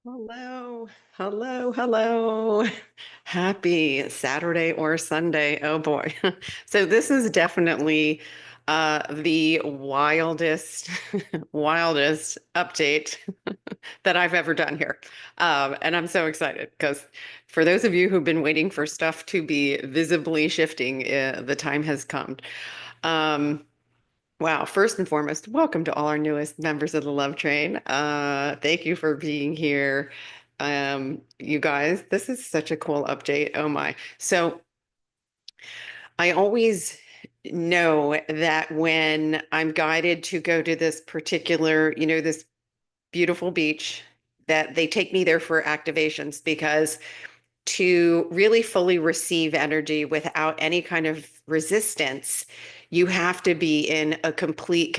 Hello, hello, hello. Happy Saturday or Sunday. Oh boy. So this is definitely the wildest, wildest update that I've ever done here. And I'm so excited because for those of you who've been waiting for stuff to be visibly shifting, the time has come. Um, Wow. First and foremost, welcome to all our newest members of the Love Train. Thank you for being here. You guys, this is such a cool update. Oh my. So I always know that when I'm guided to go to this particular, this beautiful beach, that they take me there for activations because to really fully receive energy without any kind of resistance, you have to be in a complete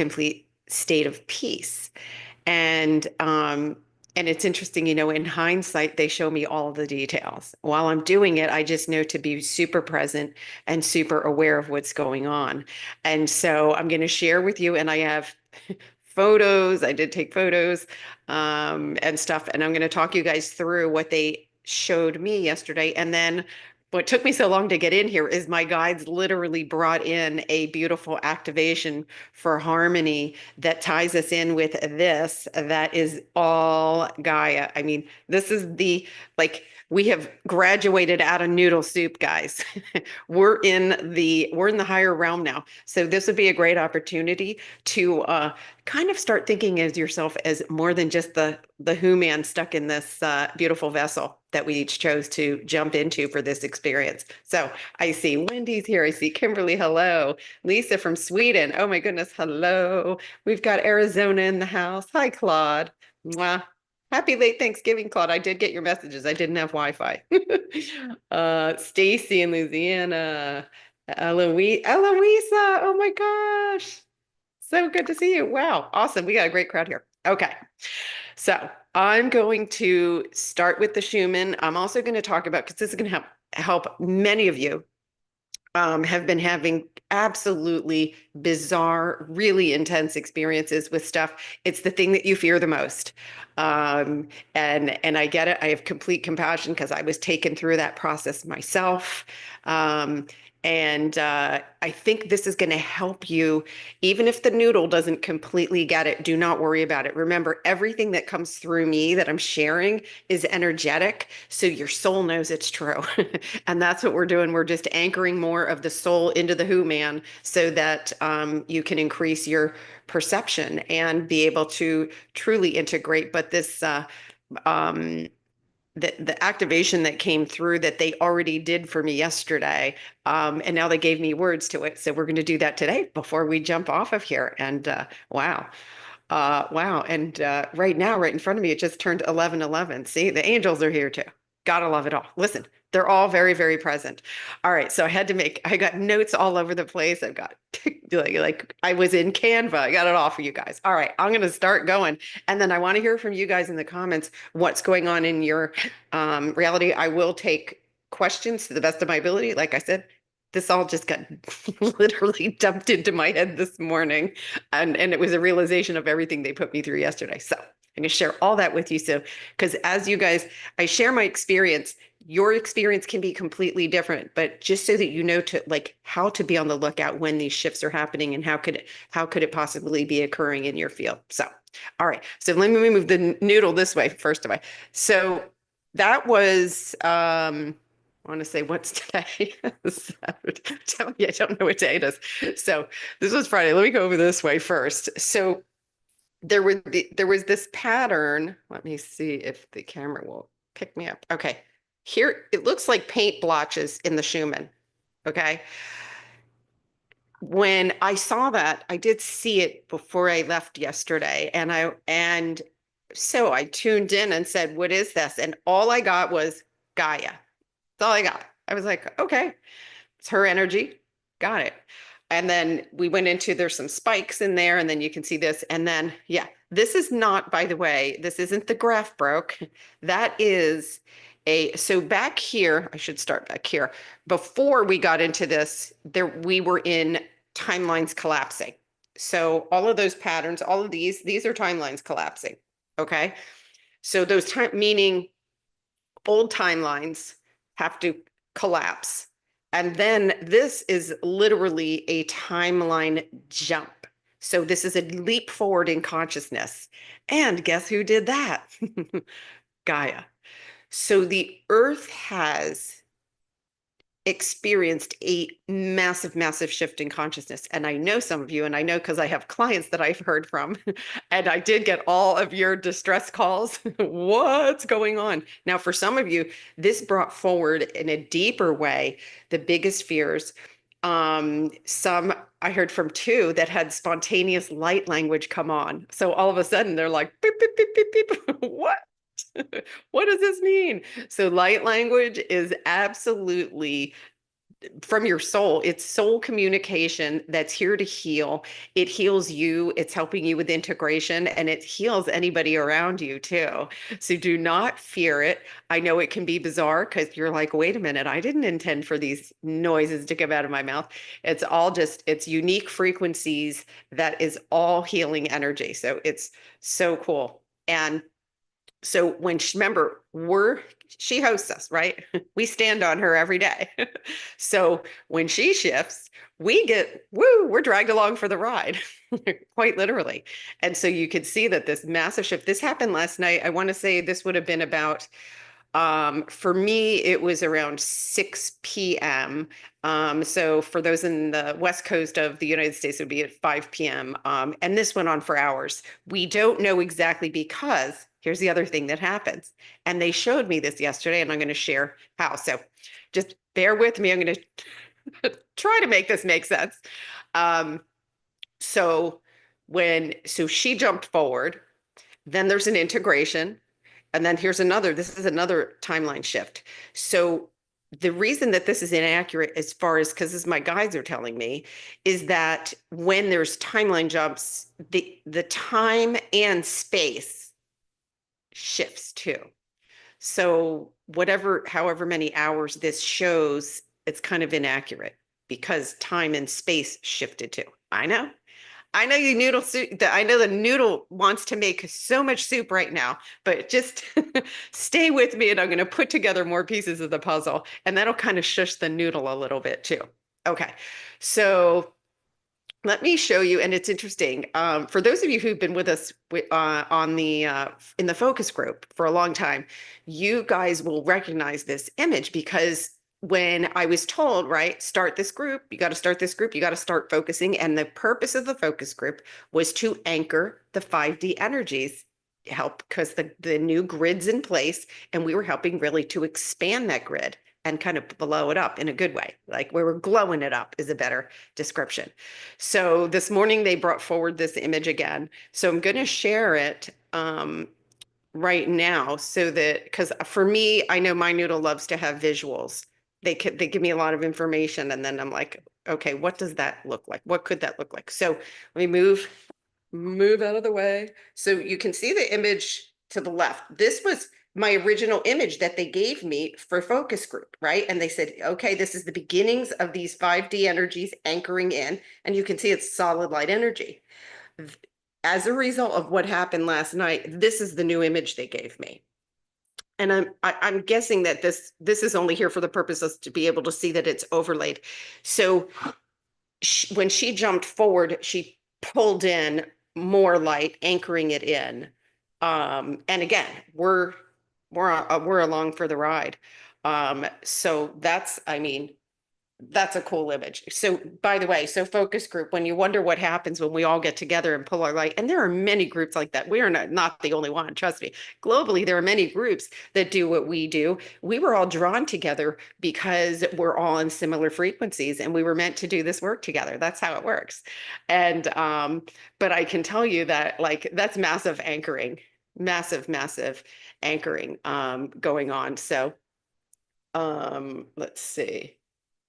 state of peace. And and it's interesting, in hindsight, they show me all of the details. While I'm doing it, I just know to be super present and super aware of what's going on. And so I'm going to share with you, and I have photos. I did take photos and stuff, and I'm going to talk you guys through what they showed me yesterday. And then what took me so long to get in here is my guides literally brought in a beautiful activation for harmony that ties us in with this. That is all Gaia. I mean, this is like, we have graduated out of noodle soup, guys. We're in the higher realm now. So this would be a great opportunity to kind of start thinking as yourself as more than just the who man stuck in this beautiful vessel that we each chose to jump into for this experience. So I see Wendy's here. I see Kimberly. Hello. Lisa from Sweden. Oh my goodness. Hello. We've got Arizona in the house. Hi, Claude. Mwah. Happy late Thanksgiving, Claude. I did get your messages. I didn't have Wi-Fi. Stacy in Louisiana. Eloisa. Oh my gosh. So good to see you. Wow. Awesome. We got a great crowd here. Okay. So I'm going to start with the Schumann. I'm also going to talk about, because this is going to help many of you have been having absolutely bizarre, really intense experiences with stuff. It's the thing that you fear the most. And I get it. I have complete compassion because I was taken through that process myself. Um, and I think this is going to help you, even if the noodle doesn't completely get it, do not worry about it. Remember, everything that comes through me that I'm sharing is energetic, so your soul knows it's true. And that's what we're doing. We're just anchoring more of the soul into the who man so that you can increase your perception and be able to truly integrate. But this um, the activation that came through that they already did for me yesterday, and now they gave me words to it. So we're going to do that today before we jump off of here. And wow. Wow. And right now, right in front of me, it just turned 11:11. See, the angels are here too. Gotta love it all. Listen, they're all very, very present. All right. So I got notes all over the place. I've got like I was in Canva. I got it all for you guys. All right. I'm going to start going. And then I want to hear from you guys in the comments what's going on in your reality. I will take questions to the best of my ability. Like I said, this all just got literally dumped into my head this morning. And it was a realization of everything they put me through yesterday. So I'm going to share all that with you. So, because as you guys, I share my experience, your experience can be completely different, but just so that you know to like how to be on the lookout when these shifts are happening and how could it possibly be occurring in your field. So, all right. So let me move the noodle this way first of all. So that was I want to say what's today? Saturday. I don't know what day it is. So this was Friday. Let me go over this way first. So there was this pattern. Let me see if the camera will pick me up. Okay. Here it looks like paint blotches in the Schumann. Okay. When I saw that, I did see it before I left yesterday, and so I tuned in and said, "What is this?" And all I got was Gaia. That's all I got. I was like, "Okay, it's her energy. Got it." And then we went into there's some spikes in there, and then you can see this. And then, yeah, this is not, by the way, this isn't the graph broke. That is so back here, I should start back here. Before we got into this, we were in timelines collapsing. So all of those patterns, all of these are timelines collapsing. Okay. So those time meaning old timelines have to collapse. And then this is literally a timeline jump. So this is a leap forward in consciousness. And guess who did that? Gaia. So the Earth has experienced a massive, massive shift in consciousness. And I know some of you, and I know because I have clients that I've heard from, and I did get all of your distress calls. What's going on? Now, for some of you, this brought forward in a deeper way the biggest fears. Some I heard from two that had spontaneous light language come on. So all of a sudden they're like, beep, beep, beep, beep, beep. What? What does this mean? So light language is absolutely from your soul. It's soul communication that's here to heal. It heals you. It's helping you with integration and it heals anybody around you too. So do not fear it. I know it can be bizarre because you're like, wait a minute, I didn't intend for these noises to come out of my mouth. It's all just, it's unique frequencies that is all healing energy. So it's so cool. And so when she, remember, she hosts us, right? We stand on her every day. So when she shifts, we get woo, we're dragged along for the ride, quite literally. And so you could see that this massive shift, this happened last night. I want to say this would have been about for me, it was around 6 p.m. So for those in the West Coast of the United States, it would be at 5 p.m. And this went on for hours. We don't know exactly because here's the other thing that happens. And they showed me this yesterday, and I'm going to share how. So just bear with me. I'm going to try to make this make sense. Um, so so she jumped forward, then there's an integration. And then this is another timeline shift. So the reason that this is inaccurate as far as, because as my guides are telling me, is that when there's timeline jumps, the time and space shifts too. So however many hours this shows, it's kind of inaccurate because time and space shifted too. I know. I know you noodle soup. I know the noodle wants to make so much soup right now, but just stay with me and I'm going to put together more pieces of the puzzle and that'll kind of shush the noodle a little bit too. Okay. So let me show you, and it's interesting. For those of you who've been with us on the in the focus group for a long time, you guys will recognize this image because when I was told, right, start this group, you got to start this group, you got to start focusing, and the purpose of the focus group was to anchor the 5D energies, help because the new grid's in place, and we were helping really to expand that grid and kind of blow it up in a good way, like we were glowing it up is a better description. So this morning they brought forward this image again. So I'm going to share it right now so that, because for me, I know my noodle loves to have visuals. They give me a lot of information and then I'm like, okay, what does that look like? What could that look like? So let me move out of the way. So you can see the image to the left. This was my original image that they gave me for focus group, right? And they said, okay, this is the beginnings of these 5D energies anchoring in, and you can see it's solid light energy. As a result of what happened last night, this is the new image they gave me. And I'm guessing that this is only here for the purposes to be able to see that it's overlaid. So when she jumped forward, she pulled in more light, anchoring it in. And again, we're along for the ride. So I mean, that's a cool image. So by the way, so focus group, when you wonder what happens when we all get together and pull our light, and there are many groups like that. We are not the only one, trust me. Globally, there are many groups that do what we do. We were all drawn together because we're all in similar frequencies and we were meant to do this work together. That's how it works. And but I can tell you that like that's massive anchoring, massive anchoring going on. So let's see.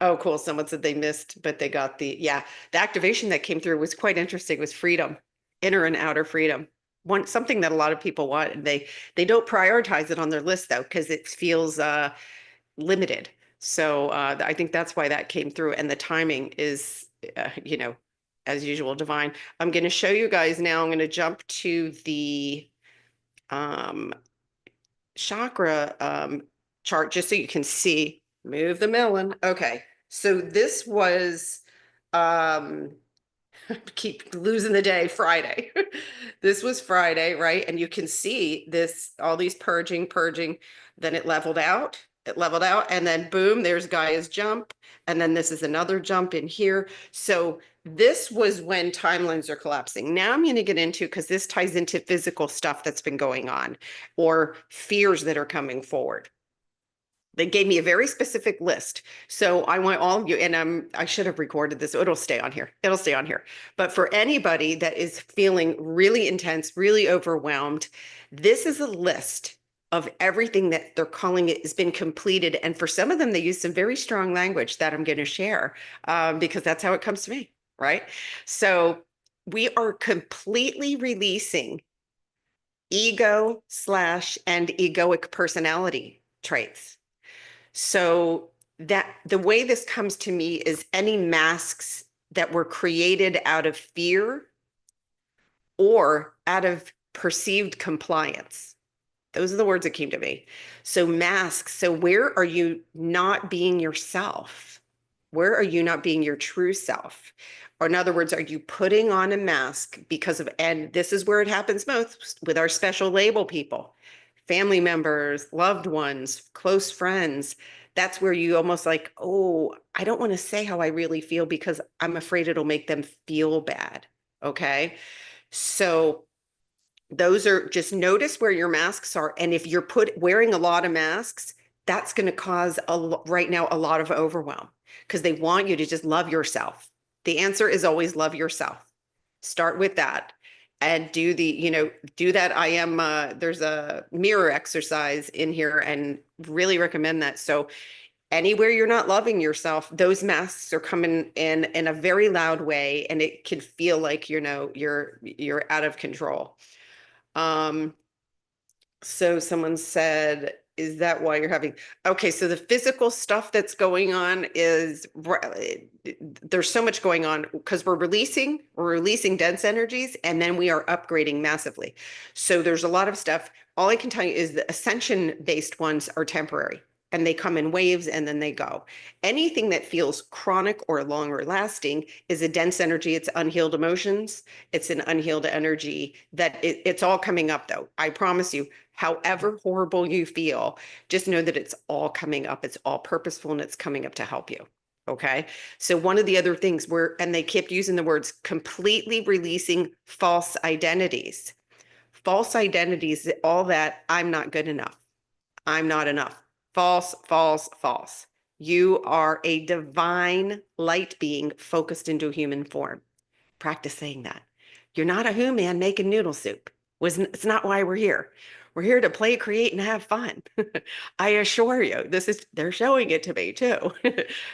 Oh, cool. Someone said they missed, but they got the activation that came through was quite interesting, was freedom, inner and outer freedom. Something that a lot of people want, and they don't prioritize it on their list though, because it feels limited. So I think that's why that came through, and the timing is, as usual, divine. I'm going to show you guys now. I'm going to jump to the chakra chart just so you can see. Move the melon. Okay. So this was um keep losing the day, Friday. This was Friday, right? And you can see this, all these purging, then it leveled out. It leveled out, and then boom, there's Gaia's jump. And then this is another jump in here. So this was when timelines are collapsing. Now I'm going to get into, because this ties into physical stuff that's been going on or fears that are coming forward. They gave me a very specific list. So I want all of you, and I should have recorded this. It'll stay on here. It'll stay on here. But for anybody that is feeling really intense, really overwhelmed, this is a list of everything that they're calling it has been completed. And for some of them, they use some very strong language that I'm going to share because that's how it comes to me, right? So we are completely releasing ego slash and egoic personality traits. So that the way this comes to me is any masks that were created out of fear or out of perceived compliance. Those are the words that came to me. So masks. So where are you not being yourself? Where are you not being your true self? Or in other words, are you putting on a mask because of, and this is where it happens most with our special label people, family members, loved ones, close friends. That's where you almost like, oh, I don't want to say how I really feel because I'm afraid it'll make them feel bad. Okay. So those are, just notice where your masks are. And if you're wearing a lot of masks, that's going to cause right now a lot of overwhelm because they want you to just love yourself. The answer is always love yourself. Start with that and do do that. There's a mirror exercise in here and really recommend that. So anywhere you're not loving yourself, those masks are coming in a very loud way and it can feel like, you're out of control. Um, so someone said, is that why you're having, okay, so the physical stuff that's going on is, there's so much going on because we're releasing dense energies and then we are upgrading massively. So there's a lot of stuff. All I can tell you is the ascension based ones are temporary and they come in waves and then they go. Anything that feels chronic or longer lasting is a dense energy. It's unhealed emotions. It's an unhealed energy that it's all coming up though. I promise you, however horrible you feel, just know that it's all coming up. It's all purposeful and it's coming up to help you. Okay. So one of the other things and they kept using the words completely releasing false identities. False identities, all that I'm not good enough. I'm not enough. False, false, false. You are a divine light being focused into human form. Practice saying that. You're not a human making noodle soup. It's not why we're here. We're here to play, create, and have fun. I assure you, they're showing it to me too.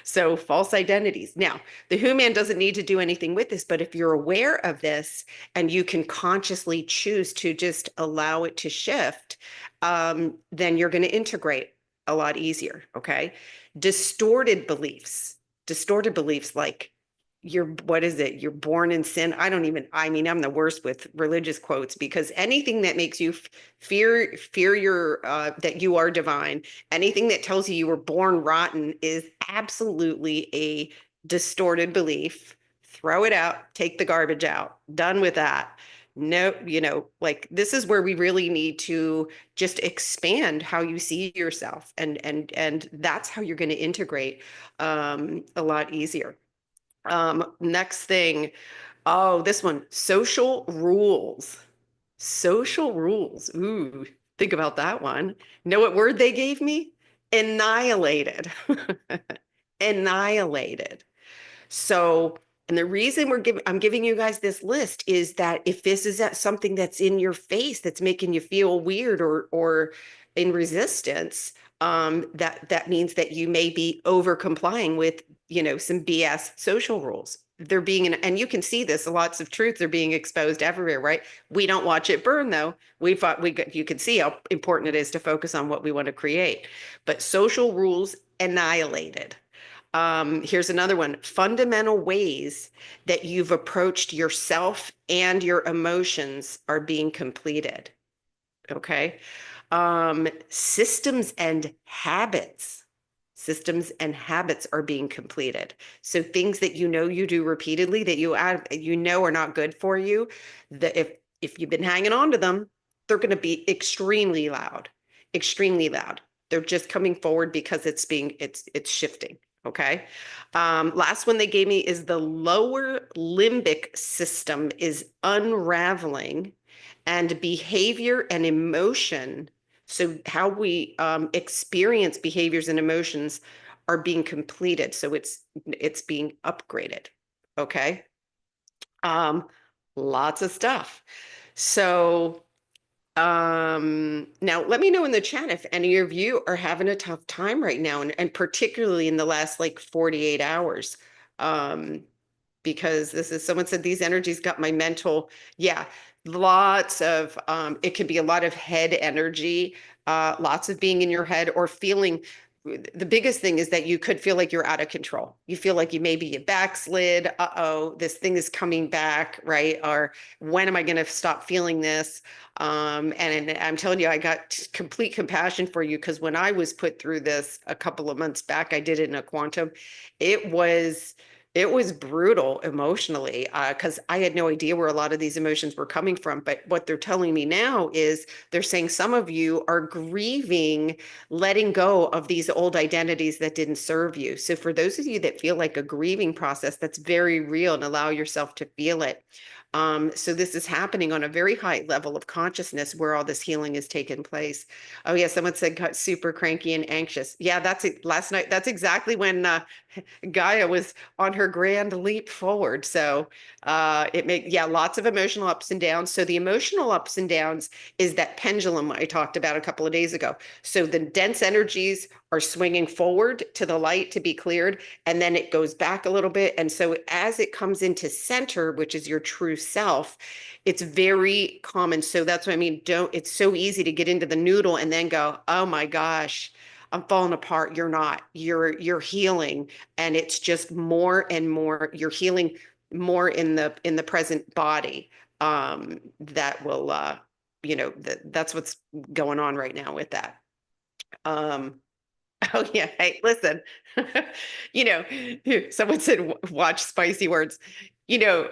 So false identities. Now, the human doesn't need to do anything with this, but if you're aware of this and you can consciously choose to just allow it to shift, then you're going to integrate a lot easier. Okay. Distorted beliefs like what is it? You're born in sin. I'm the worst with religious quotes because anything that makes you fear that you are divine, anything that tells you were born rotten is absolutely a distorted belief. Throw it out, take the garbage out. Done with that. No, like this is where we really need to just expand how you see yourself and that's how you're going to integrate a lot easier. Next thing. Oh, this one, social rules. Social rules. Ooh, think about that one. Know what word they gave me? Annihilated. Annihilated. So, and the reason I'm giving you guys this list is that if this is something that's in your face that's making you feel weird or in resistance, that means that you may be over complying with, some BS social rules. They're and you can see this, lots of truths are being exposed everywhere, right? We don't watch it burn though. You can see how important it is to focus on what we want to create. But social rules annihilated. Here's another one. Fundamental ways that you've approached yourself and your emotions are being completed. Okay. Systems and habits. Systems and habits are being completed. So things that you know you do repeatedly that you know are not good for you, that if you've been hanging on to them, they're going to be extremely loud, extremely loud. They're just coming forward because it's shifting. Okay. Last one they gave me is the lower limbic system is unraveling and behavior and emotion. So how we experience behaviors and emotions are being completed. So it's being upgraded. Okay. Um, Lots of stuff. So now let me know in the chat if any of you are having a tough time right now, and particularly in the last like 48 hours. Um, because this is someone said these energies got my mental, yeah, lots of it can be a lot of head energy, lots of being in your head or feeling. The biggest thing is that you could feel like you're out of control. You feel like you backslid. Uh-oh, this thing is coming back, right? Or when am I going to stop feeling this? And I'm telling you, I got complete compassion for you because when I was put through this a couple of months back, I did it in a quantum. It was it was brutal emotionally because I had no idea where a lot of these emotions were coming from. But what they're telling me now is they're saying some of you are grieving, letting go of these old identities that didn't serve you. So for those of you that feel like a grieving process, that's very real and allow yourself to feel it. So this is happening on a very high level of consciousness where all this healing is taking place. Oh yeah, someone said got super cranky and anxious. Yeah, that's it. Last night. That's exactly when Gaia was on her grand leap forward. So it made, yeah, lots of emotional ups and downs. So the emotional ups and downs is that pendulum I talked about a couple of days ago. So the dense energies are swinging forward to the light to be cleared, and then it goes back a little bit. And so as it comes into center, which is your true self, it's very common. So that's what I mean. It's so easy to get into the noodle and then go, oh my gosh, I'm falling apart. You're not. You're healing, and it's just more and more. You're healing more in the present body. That will that's what's going on right now with that. Um, oh yeah, hey, listen. You know, someone said watch spicy words. You know,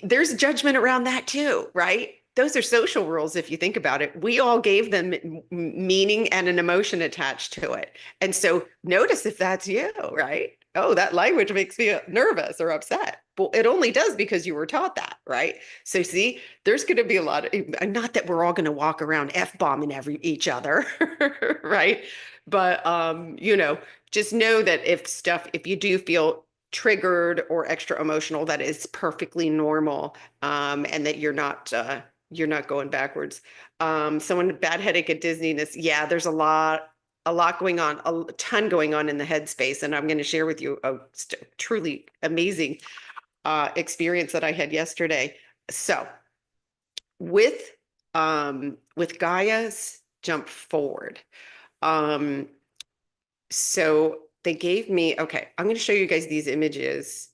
there's judgment around that too, right? Those are social rules if you think about it. We all gave them meaning and an emotion attached to it. And so notice if that's you, right? Oh, that language makes me nervous or upset. Well, it only does because you were taught that, right? So see, there's going to be a lot of, not that we're all going to walk around F-bombing each other, right? But just know that if you do feel triggered or extra emotional, that is perfectly normal, and that you're not going backwards. Someone bad headache at dizziness. Yeah, there's a lot going on, a ton going on in the headspace, and I'm going to share with you a truly amazing experience that I had yesterday. So with Gaia's jump forward. So they gave me, okay, I'm going to show you guys these images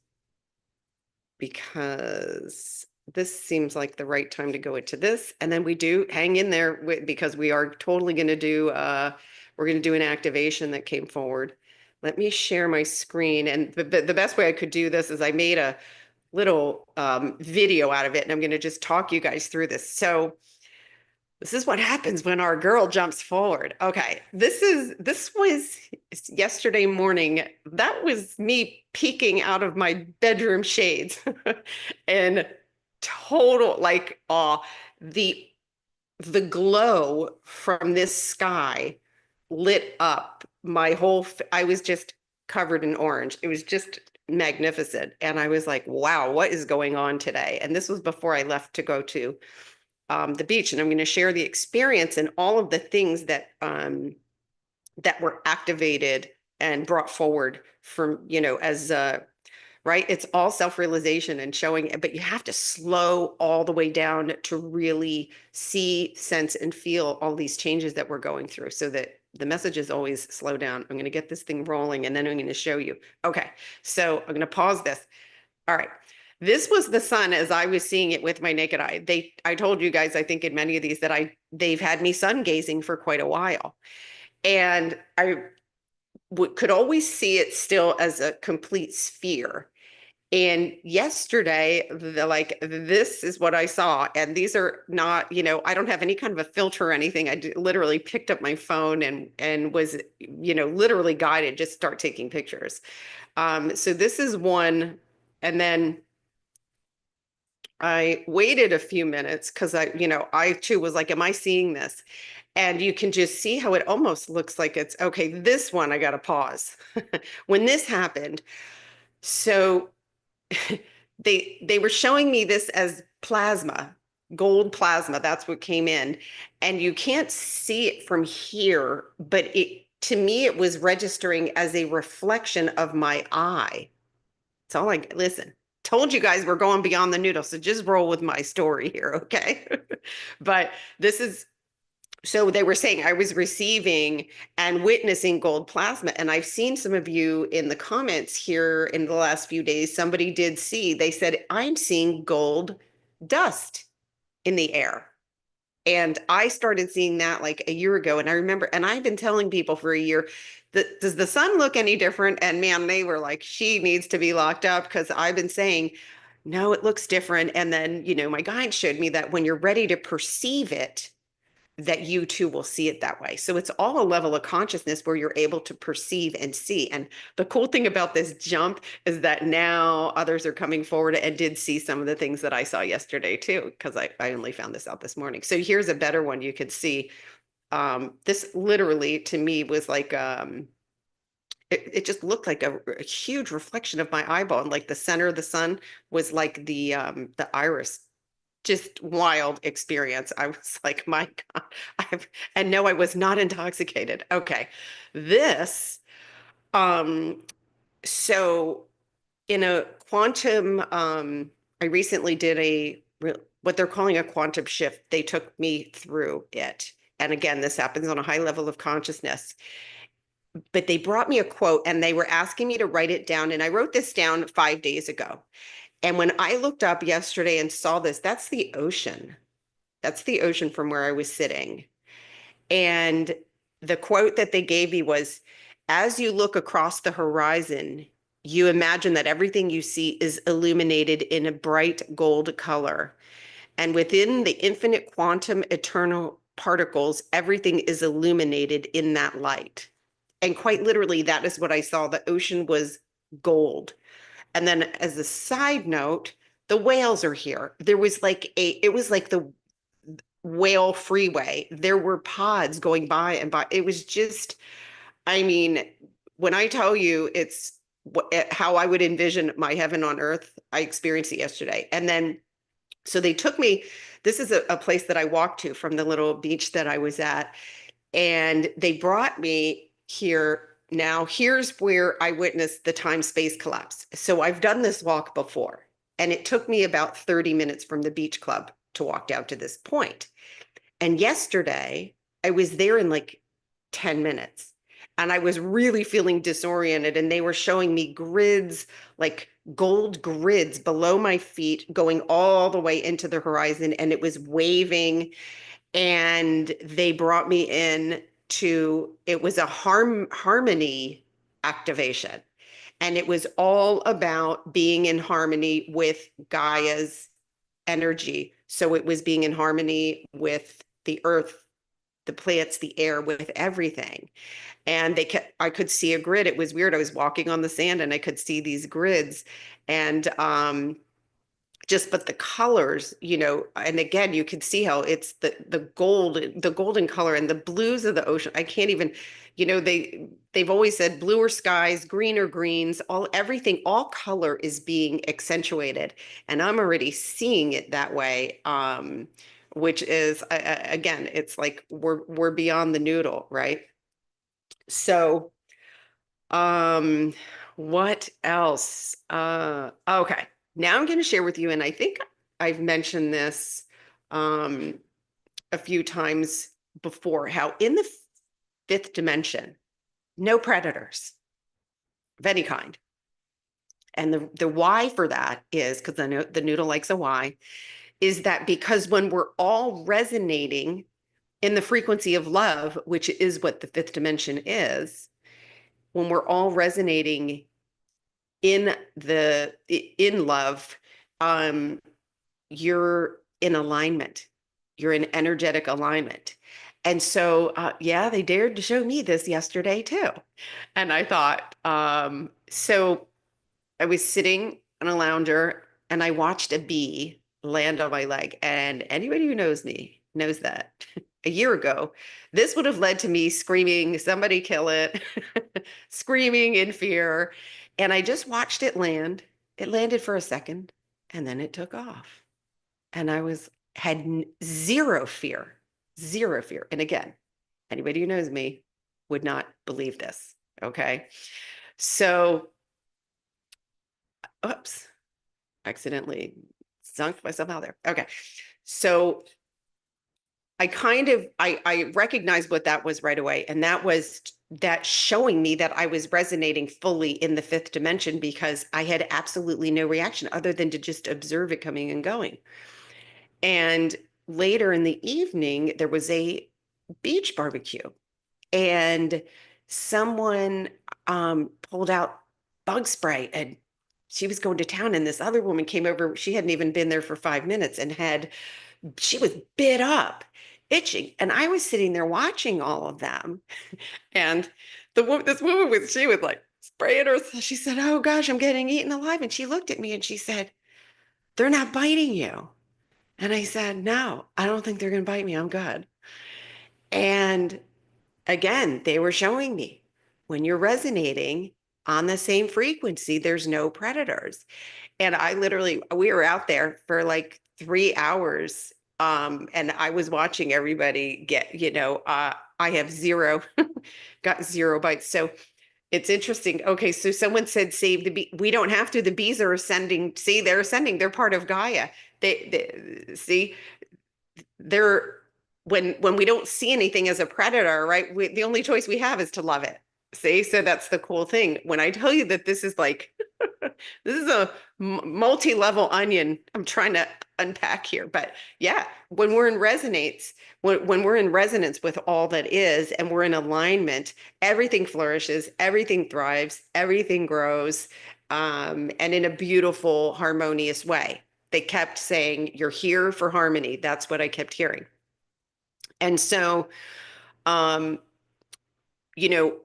because this seems like the right time to go into this. And then we do hang in there because we are totally going to do, we're going to do an activation that came forward. Let me share my screen. And the best way I could do this is I made a little video out of it, and I'm going to just talk you guys through this. So this is what happens when our girl jumps forward. Okay, this was yesterday morning. That was me peeking out of my bedroom shades and total like awe. The glow from this sky lit up my whole I was just covered in orange. It was just magnificent. And I was like, wow, what is going on today? And this was before I left to go to the beach, and I'm going to share the experience and all of the things that were activated and brought forward from, as right. It's all self-realization and showing, but you have to slow all the way down to really see, sense, and feel all these changes that we're going through, so that the message is always slow down. I'm going to get this thing rolling, and then I'm going to show you. Okay, so I'm going to pause this. All right. This was the sun as I was seeing it with my naked eye. I told you guys, I think in many of these that they've had me sun gazing for quite a while. And I could always see it still as a complete sphere. And yesterday, this is what I saw. And these are not, I don't have any kind of a filter or anything. Literally picked up my phone and was, literally guided, just start taking pictures. So this is one. And then I waited a few minutes because I too was like, am I seeing this? And you can just see how it almost looks like it's okay. This one, I got to pause. When this happened, so they were showing me this as plasma, gold plasma. That's what came in. And you can't see it from here, but to me, it was registering as a reflection of my eye. It's all like, listen, told you guys we're going beyond the noodle, so just roll with my story here, okay? But this is so they were saying I was receiving and witnessing gold plasma. And I've seen some of you in the comments here in the last few days. Somebody did see, they said, I'm seeing gold dust in the air. And I started seeing that like a year ago. And I remember, and I've been telling people for a year that does the sun look any different? And man, they were like, she needs to be locked up because I've been saying, no, it looks different. And then, my guide showed me that when you're ready to perceive it, that you too will see it that way. So it's all a level of consciousness where you're able to perceive and see. And the cool thing about this jump is that now others are coming forward and did see some of the things that I saw yesterday too, because I only found this out this morning. So here's a better one you could see. This literally to me was like, it just looked like a huge reflection of my eyeball. And like the center of the sun was like the iris, just wild experience. I was like, my God, and no, I was not intoxicated. Okay. This, um, so in a quantum, I recently did what they're calling a quantum shift. They took me through it. And again, this happens on a high level of consciousness. But they brought me a quote and they were asking me to write it down. And I wrote this down 5 days ago. And when I looked up yesterday and saw this, that's the ocean. That's the ocean from where I was sitting. And the quote that they gave me was, as you look across the horizon, you imagine that everything you see is illuminated in a bright gold color. And within the infinite quantum eternal particles, everything is illuminated in that light. And quite literally, that is what I saw. The ocean was gold. And then as a side note, the whales are here. It was like the whale freeway. There were pods going by and by. It was just, I mean, when I tell you it's how I would envision my heaven on earth, I experienced it yesterday. And then, so they took me, this is a place that I walked to from the little beach that I was at. And they brought me here. Now, here's where I witnessed the time-space collapse. So I've done this walk before, and it took me about 30 minutes from the beach club to walk down to this point. And yesterday, I was there in like 10 minutes, and I was really feeling disoriented, and they were showing me grids, like gold grids below my feet, going all the way into the horizon, and it was waving. And they brought me in it was a harmony activation. And it was all about being in harmony with Gaia's energy. So it was being in harmony with the earth, the plants, the air, with everything. And I could see a grid. It was weird. I was walking on the sand and I could see these grids. And but the colors, and again, you can see how it's the golden color and the blues of the ocean. I can't even, they've always said bluer skies, greener greens, everything, all color is being accentuated. And I'm already seeing it that way. Which is again, it's like we're beyond the noodle, right? So, what else? Okay. Now I'm going to share with you, and I think I've mentioned this a few times before, how in the fifth dimension, no predators of any kind. And the why for that is, because I know the noodle likes a why, is that because when we're all resonating in the frequency of love, which is what the fifth dimension is, when we're all resonating in love, um, you're in alignment. You're in energetic alignment. And so, yeah, they dared to show me this yesterday too. And I thought, so I was sitting on a lounger and I watched a bee land on my leg. And anybody who knows me knows that a year ago, this would have led to me screaming, somebody kill it, screaming in fear. And I just watched it land. It landed for a second and then it took off. And had zero fear, zero fear. And again, anybody who knows me would not believe this. Okay. So, oops, accidentally sunk myself out there. Okay. So I recognized what that was right away. And that was that showing me that I was resonating fully in the fifth dimension because I had absolutely no reaction other than to just observe it coming and going. And later in the evening, there was a beach barbecue and someone pulled out bug spray and she was going to town and this other woman came over. She hadn't even been there for 5 minutes and she was bit up, itching. And I was sitting there watching all of them. And this woman she was like spraying her. She said, "Oh gosh, I'm getting eaten alive." And she looked at me and she said, "They're not biting you." And I said, "No, I don't think they're going to bite me. I'm good." And again, they were showing me when you're resonating on the same frequency, there's no predators. And we were out there for like 3 hours. And I was watching everybody get, I have got zero bites. So it's interesting. Okay, so someone said save the bee. We don't have to. The bees are ascending. See, they're ascending. They're part of Gaia. They see they're when we don't see anything as a predator, right? The only choice we have is to love it. See, so that's the cool thing. When I tell you that this is like this is a multi-level onion I'm trying to unpack here, but yeah, when we're in resonance, when we're in resonance with all that is, and we're in alignment, everything flourishes, everything thrives, everything grows, and in a beautiful, harmonious way. They kept saying, "You're here for harmony." That's what I kept hearing. And so, um, you know,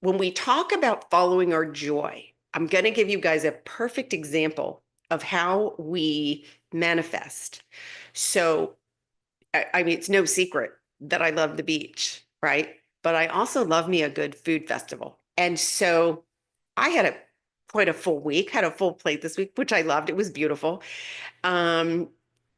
when we talk about following our joy, I'm going to give you guys a perfect example of how we manifest. So, I mean, it's no secret that I love the beach, right? But I also love me a good food festival. And so I had quite a full week, had a full plate this week, which I loved. It was beautiful. Um,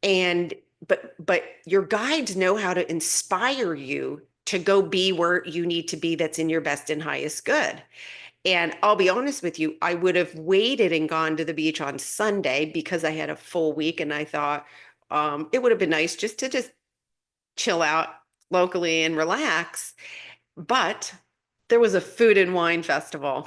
and but your guides know how to inspire you to go be where you need to be that's in your best and highest good. And I'll be honest with you, I would have waited and gone to the beach on Sunday because I had a full week and I thought it would have been nice just to chill out locally and relax. But there was a food and wine festival.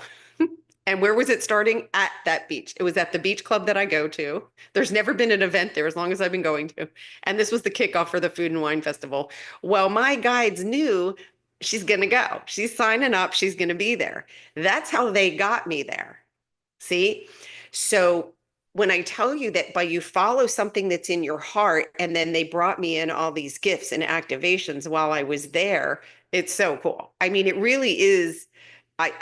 And where was it starting? At that beach. It was at the beach club that I go to. There's never been an event there as long as I've been going to. And this was the kickoff for the Food and Wine Festival. Well, my guides knew she's going to go. She's signing up. She's going to be there. That's how they got me there. See? So when I tell you that by you follow something that's in your heart, and then they brought me in all these gifts and activations while I was there, it's so cool. I mean, it really is.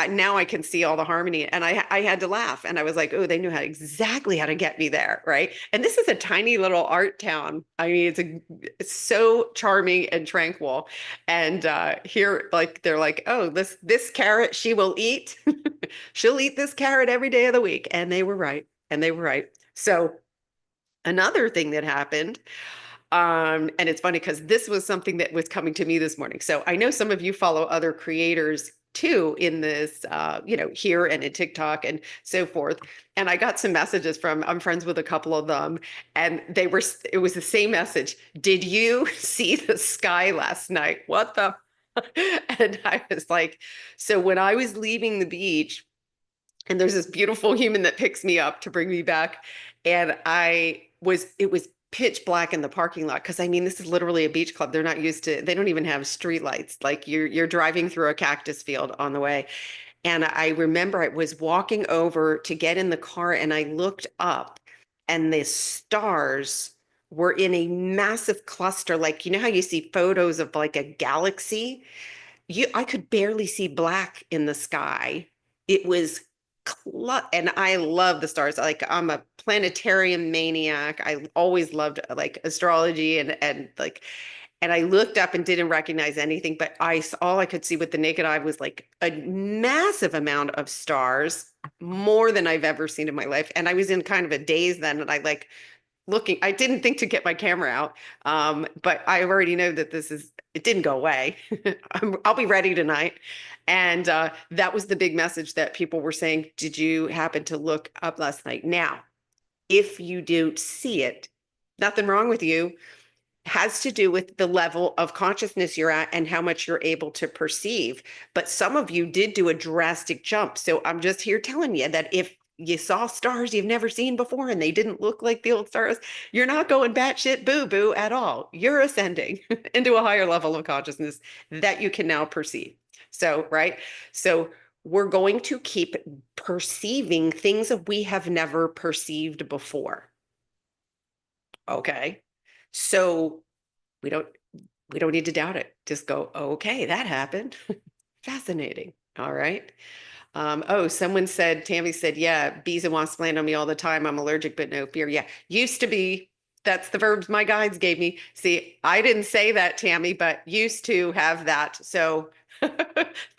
Now I can see all the harmony, and I had to laugh, and I was like, oh, they knew exactly how to get me there, right? And this is a tiny little art town. I mean, it's so charming and tranquil. And here, like they're like, oh, this carrot she will eat. She'll eat this carrot every day of the week, and they were right, and they were right. So another thing that happened. And it's funny because this was something that was coming to me this morning. So I know some of you follow other creators too in this, here and in TikTok and so forth. And I got some messages I'm friends with a couple of them, and it was the same message. Did you see the sky last night? What the? And I was like, so when I was leaving the beach, And there's this beautiful human that picks me up to bring me back. And it was pitch black in the parking lot. Cause I mean, this is literally a beach club. They're not used to, they don't even have street lights. Like you're driving through a cactus field on the way. And I remember I was walking over to get in the car and I looked up and the stars were in a massive cluster. Like, you know how you see photos of like a galaxy? I could barely see black in the sky. It was and I love the stars. Like I'm a planetarium maniac. I always loved like astrology and like and I looked up and didn't recognize anything, but all I could see with the naked eye was like a massive amount of stars, more than I've ever seen in my life. And I was in kind of a daze then, and I like looking, I didn't think to get my camera out. But I already know that it didn't go away. I'll be ready tonight. And that was the big message that people were saying. Did you happen to look up last night? Now, if you do see it, nothing wrong with you, has to do with the level of consciousness you're at and how much you're able to perceive. But some of you did do a drastic jump. So I'm just here telling you that if you saw stars you've never seen before and they didn't look like the old stars, you're not going batshit boo-boo at all. You're ascending into a higher level of consciousness that you can now perceive. So, right? So we're going to keep perceiving things that we have never perceived before. Okay. So we don't we don't need to doubt it. Just go, okay, that happened. Fascinating. All right. Oh, someone said, Tammy said, yeah, bees and wasps land on me all the time. I'm allergic, but no fear. Yeah, used to be. That's the verbs my guides gave me. See, I didn't say that, Tammy, but used to have that. So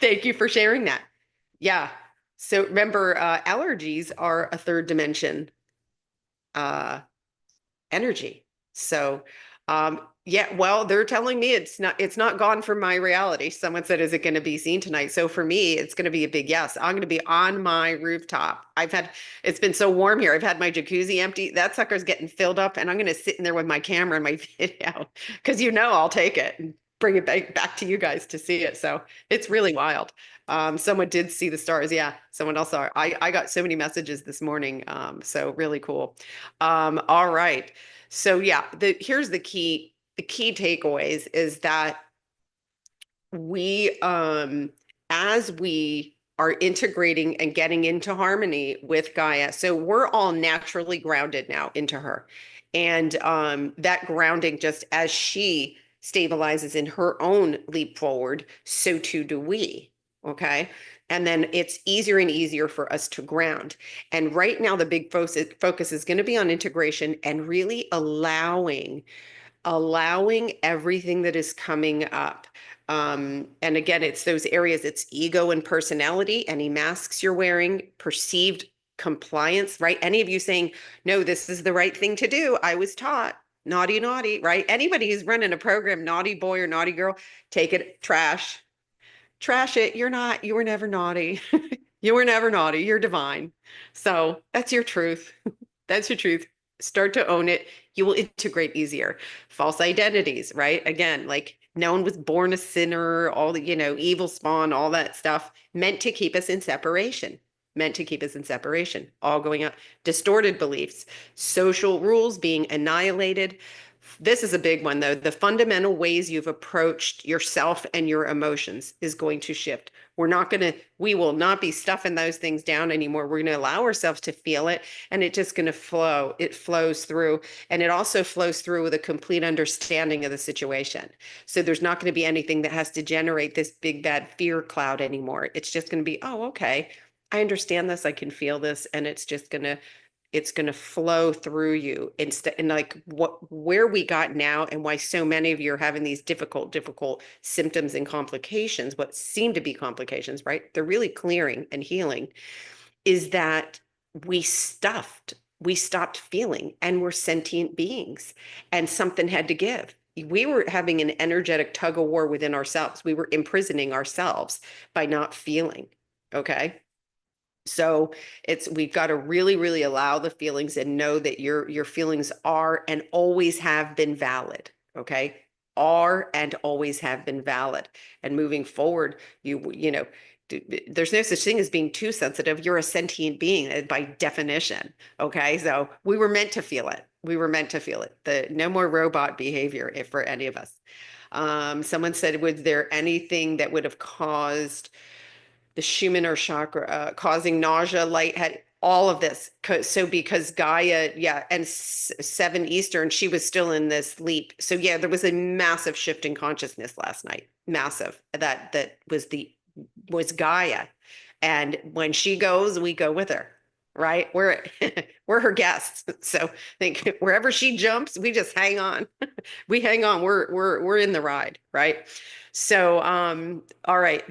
thank you for sharing that. Yeah. So remember, allergies are a third dimension uh, energy. So, yeah, well, they're telling me it's not gone from my reality. Someone said, is it going to be seen tonight? So for me, it's going to be a big yes. I'm going to be on my rooftop. It's been so warm here. I've had my jacuzzi empty. That sucker's getting filled up and I'm going to sit in there with my camera and my video because I'll take it and bring it back to you guys to see it. So it's really wild. Someone did see the stars. Yeah, someone else saw it. I got so many messages this morning. So really cool. All right. So yeah, here's the key takeaways is that we as we are integrating and getting into harmony with Gaia, so we're all naturally grounded now into her. And that grounding, just as she stabilizes in her own leap forward, so too do we. Okay. And then it's easier and easier for us to ground. And right now, the big focus is going to be on integration and really allowing everything that is coming up. And again, it's those areas, it's ego and personality, any masks you're wearing, perceived compliance, right? Any of you saying, no, this is the right thing to do. I was taught naughty, naughty, right? Anybody who's running a program, naughty boy or naughty girl, take it, trash it. You were never naughty. You were never naughty. You're divine. So that's your truth. That's your truth. Start to own it. You will integrate easier. False identities, right? Again, like no one was born a sinner, all the, evil spawn, all that stuff meant to keep us in separation, all going up. Distorted beliefs, social rules being annihilated. This is a big one, though. The fundamental ways you've approached yourself and your emotions is going to shift. We will not be stuffing those things down anymore. We're going to allow ourselves to feel it, and it's just going to flow. It flows through, and it also flows through with a complete understanding of the situation. So there's not going to be anything that has to generate this big bad fear cloud anymore. It's just going to be, oh, okay, I understand this, I can feel this, and it's going to flow through you instead. And like where we got now and why so many of you are having these difficult symptoms and complications, what seem to be complications, right? They're really clearing and healing, is that we stopped feeling, and we're sentient beings, and something had to give. We were having an energetic tug of war within ourselves. We were imprisoning ourselves by not feeling. Okay. So we've got to really, really allow the feelings and know that your feelings are and always have been valid. Okay. Are and always have been valid. And moving forward, there's no such thing as being too sensitive. You're a sentient being by definition. Okay. So we were meant to feel it. We were meant to feel it. No more robot behavior if for any of us. Someone said, was there anything that would have caused the Schumann or chakra, causing nausea, lightheaded, all of this? So because Gaia, yeah, and 7 Eastern, she was still in this leap. So yeah, there was a massive shift in consciousness last night. Massive. That was Gaia. And when she goes, we go with her, right? We're her guests. So I think wherever she jumps, we just hang on. We hang on. We're in the ride, right? So all right,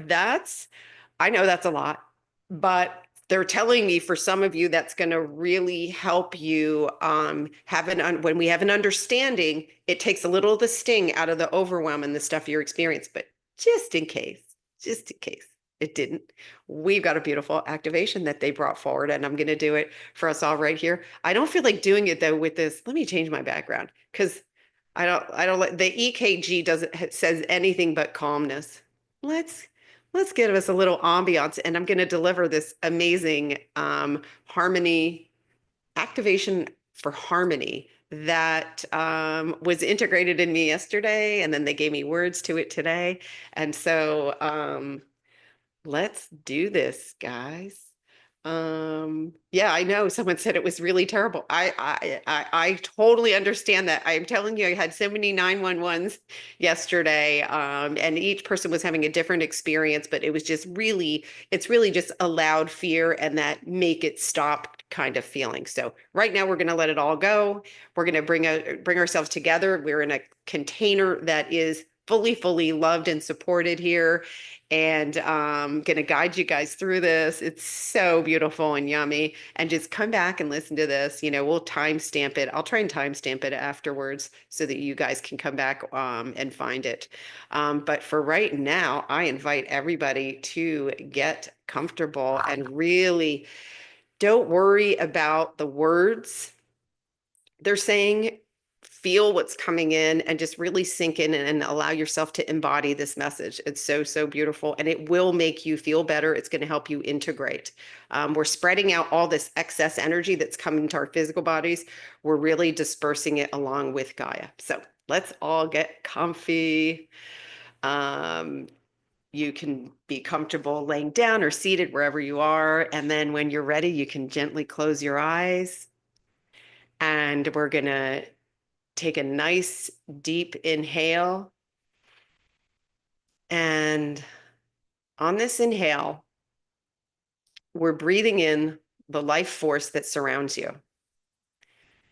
I know that's a lot, but they're telling me for some of you that's going to really help you when we have an understanding, it takes a little of the sting out of the overwhelm and the stuff you're experiencing. But just in case it didn't, we've got a beautiful activation that they brought forward, and I'm going to do it for us all right here. I don't feel like doing it though with this. Let me change my background because I don't like the EKG doesn't says anything but calmness. Let's let's give us a little ambiance, and I'm going to deliver this amazing harmony activation for harmony that was integrated in me yesterday, and then they gave me words to it today. And so let's do this, guys. Yeah, I know someone said it was really terrible. I totally understand that. I'm telling you, I had so many 911s yesterday, and each person was having a different experience, but it was just really, it's really just a loud fear and that make it stop kind of feeling. So right now we're going to let it all go. We're going to bring ourselves together. We're in a container that is fully loved and supported here, and going to guide you guys through this. It's so beautiful and yummy. And just come back and listen to this. We'll timestamp it. I'll try and timestamp it afterwards so that you guys can come back and find it. But for right now, I invite everybody to get comfortable and really don't worry about the words they're saying. Feel what's coming in and just really sink in and allow yourself to embody this message. It's so beautiful, and it will make you feel better. It's going to help you integrate. We're spreading out all this excess energy that's coming to our physical bodies. We're really dispersing it along with Gaia. So let's all get comfy. You can be comfortable laying down or seated wherever you are. And then when you're ready, you can gently close your eyes. And we're going to take a nice deep inhale. And on this inhale, we're breathing in the life force that surrounds you.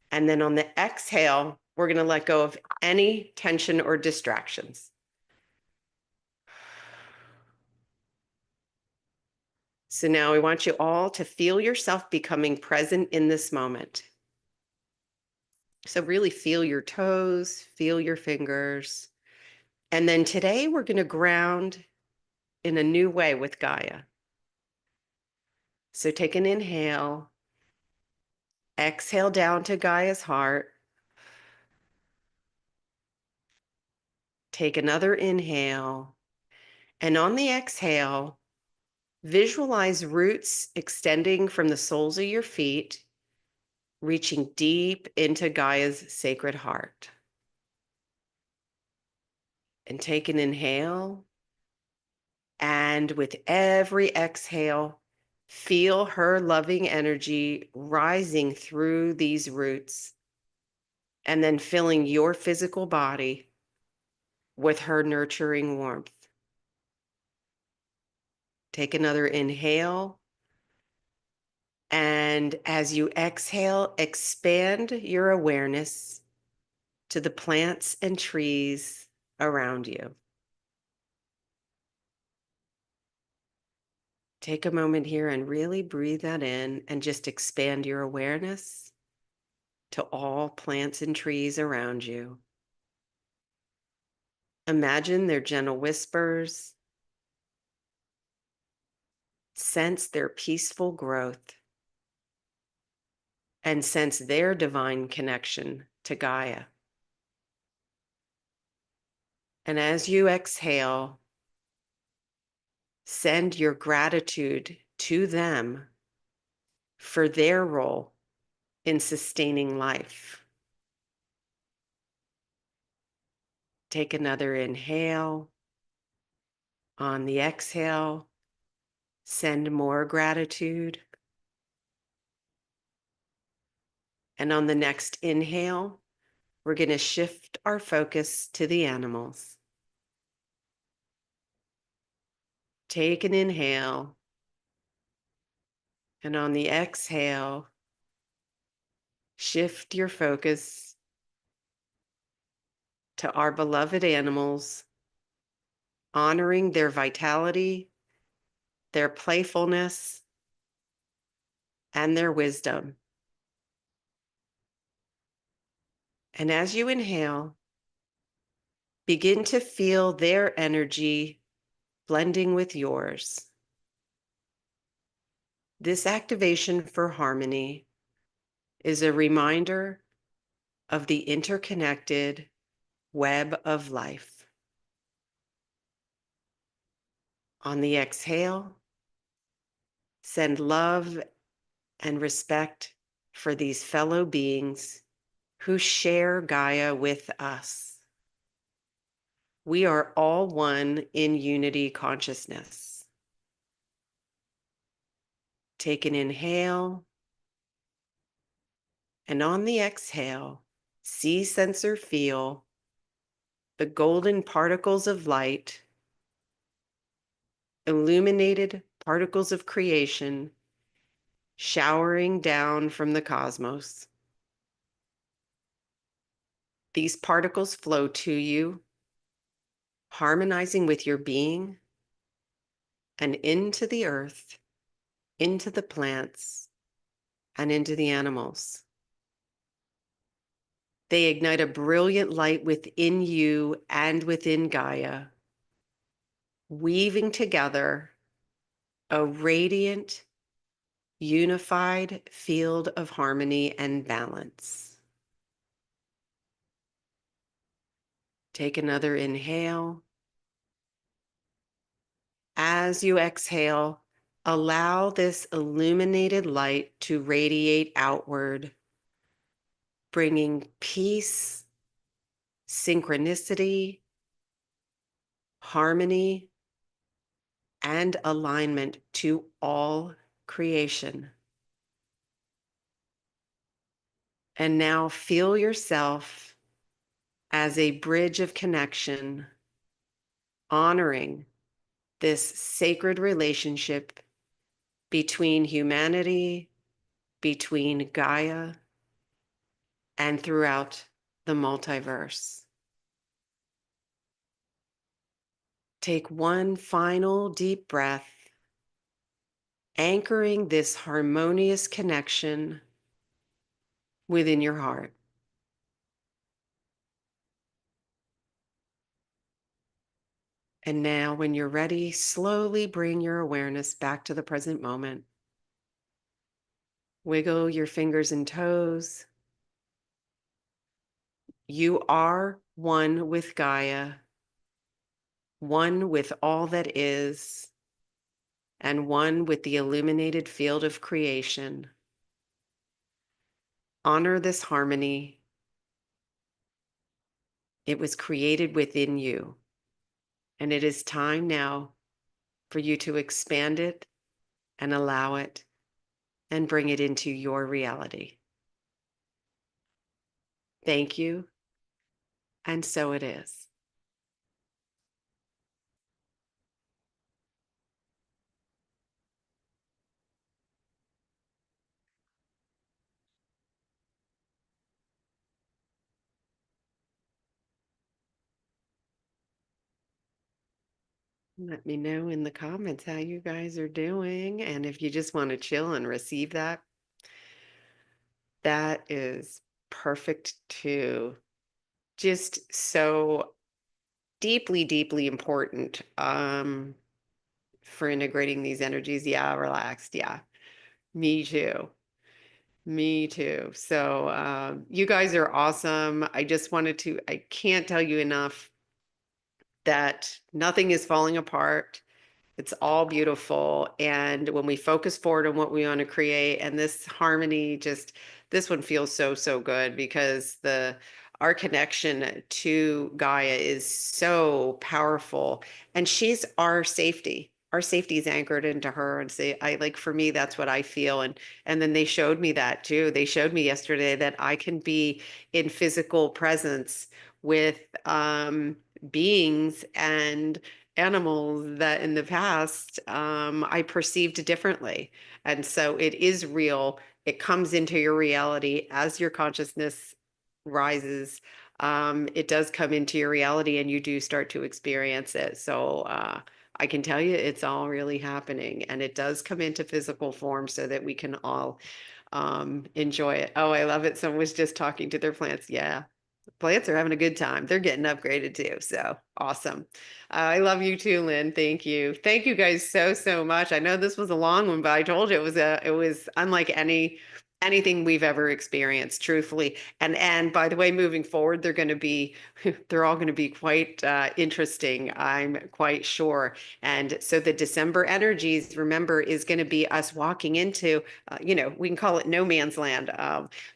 And then on the exhale, we're going to let go of any tension or distractions. So now we want you all to feel yourself becoming present in this moment. So really feel your toes, feel your fingers. And then today we're going to ground in a new way with Gaia. So take an inhale, exhale down to Gaia's heart. Take another inhale. And on the exhale, visualize roots extending from the soles of your feet, reaching deep into Gaia's sacred heart. And take an inhale. And with every exhale, feel her loving energy rising through these roots and then filling your physical body with her nurturing warmth. Take another inhale. And as you exhale, expand your awareness to the plants and trees around you. Take a moment here and really breathe that in and just expand your awareness to all plants and trees around you. Imagine their gentle whispers. Sense their peaceful growth and sense their divine connection to Gaia. And as you exhale, Send your gratitude to them for their role in sustaining life. Take another inhale. On the exhale, send more gratitude. And on the next inhale, we're going to shift our focus to the animals. Take an inhale. And on the exhale, shift your focus to our beloved animals, honoring their vitality, their playfulness, and their wisdom. And as you inhale, begin to feel their energy blending with yours. This activation for harmony is a reminder of the interconnected web of life. On the exhale, send love and respect for these fellow beings who share Gaia with us. We are all one in unity consciousness. Take an inhale, and on the exhale, see, sense, or feel the golden particles of light, illuminated particles of creation showering down from the cosmos. These particles flow to you, harmonizing with your being and into the earth, into the plants, and into the animals. They ignite a brilliant light within you and within Gaia, weaving together a radiant, unified field of harmony and balance. Take another inhale. As you exhale, allow this illuminated light to radiate outward, bringing peace, synchronicity, harmony, and alignment to all creation. And now feel yourself as a bridge of connection, honoring this sacred relationship between humanity, between Gaia, and throughout the multiverse. Take one final deep breath, anchoring this harmonious connection within your heart. And now, when you're ready, slowly bring your awareness back to the present moment. Wiggle your fingers and toes. You are one with Gaia, one with all that is, and one with the illuminated field of creation. Honor this harmony. It was created within you, and it is time now for you to expand it and allow it and bring it into your reality. Thank you, and so it is. Let me know in the comments how you guys are doing. And if you just want to chill and receive that, that is perfect too. Just so deeply, deeply important for integrating these energies. Yeah, relaxed. Yeah, me too. Me too. So you guys are awesome. I can't tell you enough that nothing is falling apart. It's all beautiful. And when we focus forward on what we want to create, and this harmony just, this one feels so, so good because our connection to Gaia is so powerful. And she's our safety. Our safety is anchored into her. And say, I like for me, that's what I feel. And then they showed me that too. They showed me yesterday that I can be in physical presence with beings and animals that in the past I perceived differently. And so it is real. It comes into your reality as your consciousness rises. It does come into your reality and you do start to experience it. So I can tell you it's all really happening and it does come into physical form so that we can all enjoy it. Oh, I love it. Someone was just talking to their plants. Yeah. Plants are having a good time. They're getting upgraded too. So awesome. I love you too, Lynn. Thank you. Thank you guys so, so much. I know this was a long one, but I told you it was unlike anything we've ever experienced, truthfully. And by the way, moving forward, they're all going to be quite interesting, I'm quite sure. And so the December energies, remember, is going to be us walking into, we can call it no man's land.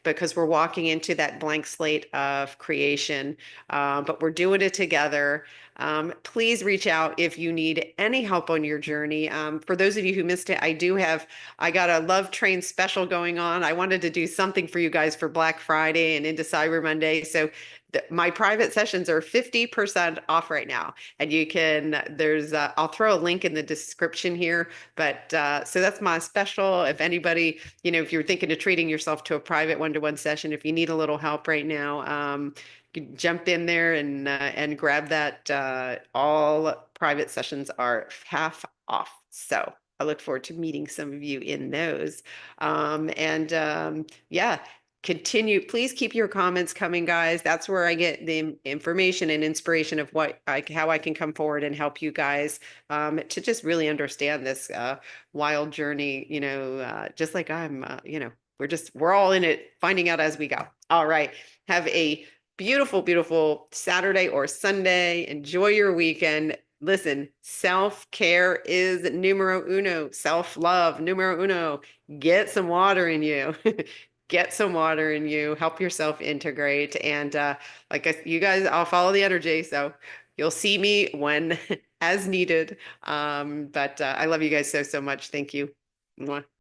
Because we're walking into that blank slate of creation, but we're doing it together. Please reach out if you need any help on your journey. For those of you who missed it, I got a Love Train special going on. I wanted to do something for you guys for Black Friday and into Cyber Monday. So my private sessions are 50% off right now. And I'll throw a link in the description here. But so that's my special. If anybody, if you're thinking of treating yourself to a private one-to-one session, if you need a little help right now, jump in there and grab that. All private sessions are half off. So I look forward to meeting some of you in those. Yeah, please keep your comments coming, guys. That's where I get the information and inspiration of how I can come forward and help you guys to just really understand this wild journey, just like we're all in it, finding out as we go. All right. Have a beautiful, beautiful Saturday or Sunday. Enjoy your weekend. Listen, self-care is numero uno. Self-love, numero uno. Get some water in you. Get some water in you. Help yourself integrate. And you guys, I'll follow the energy. So you'll see me when as needed. But I love you guys so, so much. Thank you. Mwah.